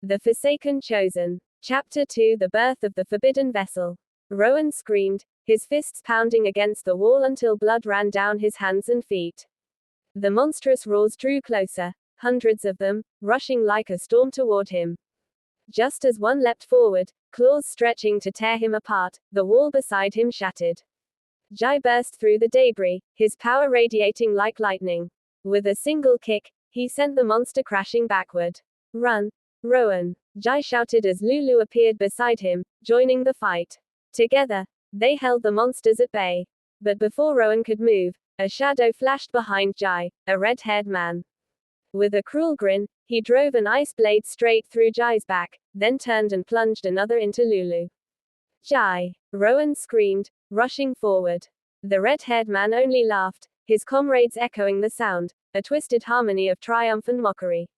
The Forsaken Chosen. Chapter 2: The Birth of the Forbidden Vessel. Rowan screamed, his fists pounding against the wall until blood ran down his hands and feet. The monstrous roars drew closer, hundreds of them, rushing like a storm toward him. Just as one leapt forward, claws stretching to tear him apart, the wall beside him shattered. Jai burst through the debris, his power radiating like lightning. With a single kick, he sent the monster crashing backward. "Run, Rowan!" Jai shouted as Lulu appeared beside him, joining the fight. Together, they held the monsters at bay. But before Rowan could move, a shadow flashed behind Jai, a red-haired man. With a cruel grin, he drove an ice blade straight through Jai's back, then turned and plunged another into Lulu. "Jai!" Rowan screamed, rushing forward. The red-haired man only laughed, his comrades echoing the sound, a twisted harmony of triumph and mockery.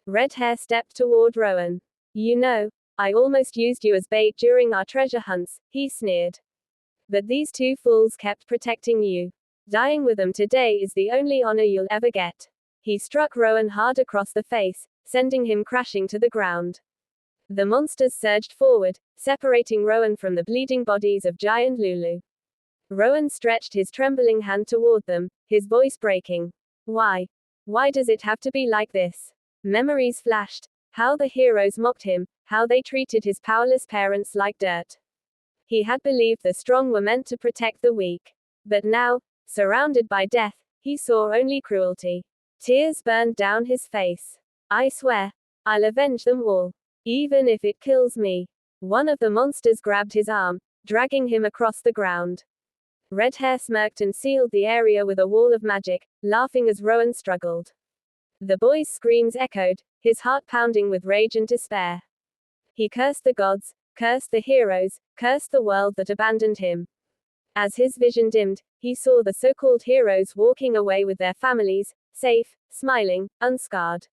Red Hair stepped toward Rowan. "You know, I almost used you as bait during our treasure hunts," he sneered. "But these two fools kept protecting you. Dying with them today is the only honor you'll ever get." He struck Rowan hard across the face, sending him crashing to the ground. The monsters surged forward, separating Rowan from the bleeding bodies of Jai and Lulu. Rowan stretched his trembling hand toward them, his voice breaking. Why? Why does it have to be like this?" Memories flashed, how the heroes mocked him, how they treated his powerless parents like dirt. He had believed the strong were meant to protect the weak. But now, surrounded by death, he saw only cruelty. Tears burned down his face. "I swear, I'll avenge them all. Even if it kills me." One of the monsters grabbed his arm, dragging him across the ground. Red Hair smirked and sealed the area with a wall of magic, laughing as Rowan struggled. The boy's screams echoed, his heart pounding with rage and despair. He cursed the gods, cursed the heroes, cursed the world that abandoned him. As his vision dimmed, he saw the so-called heroes walking away with their families, safe, smiling, unscarred.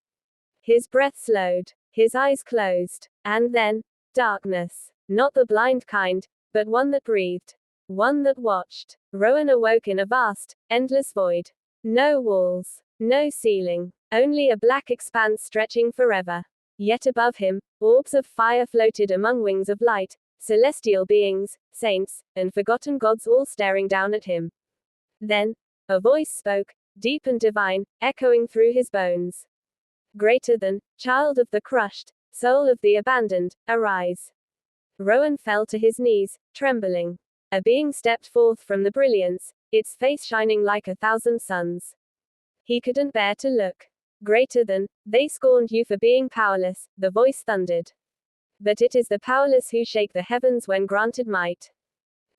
His breath slowed, his eyes closed, and then, darkness. Not the blind kind, but one that breathed. One that watched. Rowan awoke in a vast, endless void. No walls, no ceiling. Only a black expanse stretching forever. Yet above him, orbs of fire floated among wings of light, celestial beings, saints, and forgotten gods all staring down at him. Then, a voice spoke, deep and divine, echoing through his bones. "Greater than, child of the crushed, soul of the abandoned, arise." Rowan fell to his knees, trembling. A being stepped forth from the brilliance, its face shining like 1,000 suns. He couldn't bear to look. "Greater than, they scorned you for being powerless," the voice thundered. "But it is the powerless who shake the heavens when granted might."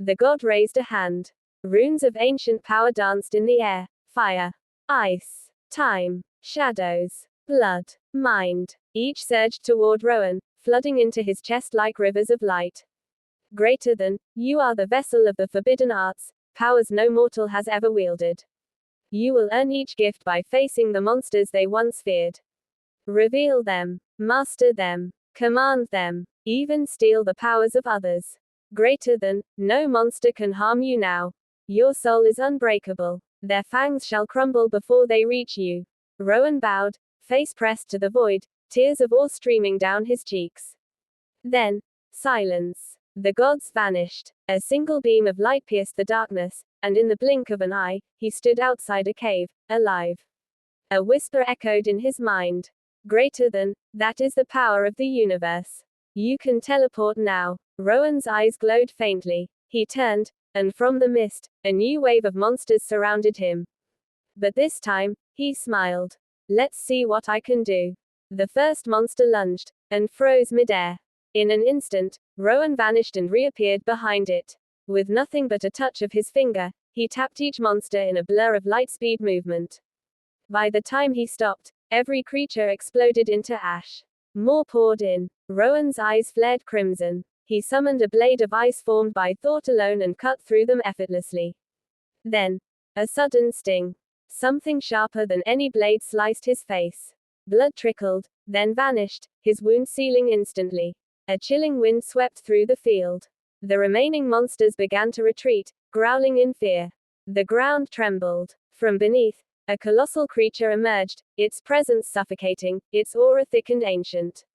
The god raised a hand. Runes of ancient power danced in the air. Fire, ice, time, shadows, blood, mind. Each surged toward Rowan, flooding into his chest like rivers of light. "Greater than, you are the vessel of the forbidden arts, powers no mortal has ever wielded. You will earn each gift by facing the monsters they once feared. Reveal them, master them, command them, even steal the powers of others. Greater than, no monster can harm you now. Your soul is unbreakable. Their fangs shall crumble before they reach you." Rowan bowed, face pressed to the void, tears of awe streaming down his cheeks. Then, silence. The gods vanished. A single beam of light pierced the darkness, and in the blink of an eye, he stood outside a cave, alive. A whisper echoed in his mind. "Greater than, that is the power of the universe. You can teleport now." Rowan's eyes glowed faintly. He turned, and from the mist, a new wave of monsters surrounded him. But this time, he smiled. "Let's see what I can do." The first monster lunged, and froze midair. In an instant, Rowan vanished and reappeared behind it. With nothing but a touch of his finger, he tapped each monster in a blur of lightspeed movement. By the time he stopped, every creature exploded into ash. More poured in. Rowan's eyes flared crimson. He summoned a blade of ice formed by thought alone and cut through them effortlessly. Then, a sudden sting. Something sharper than any blade sliced his face. Blood trickled, then vanished, his wound sealing instantly. A chilling wind swept through the field. The remaining monsters began to retreat, growling in fear. The ground trembled. From beneath, a colossal creature emerged, its presence suffocating, its aura thick and ancient.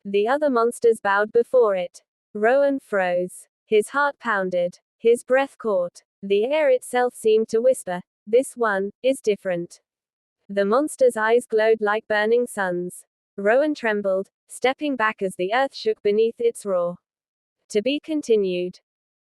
The other monsters bowed before it. Rowan froze. His heart pounded. His breath caught. The air itself seemed to whisper, "This one is different." The monster's eyes glowed like burning suns. Rowan trembled, stepping back as the earth shook beneath its roar. To be continued.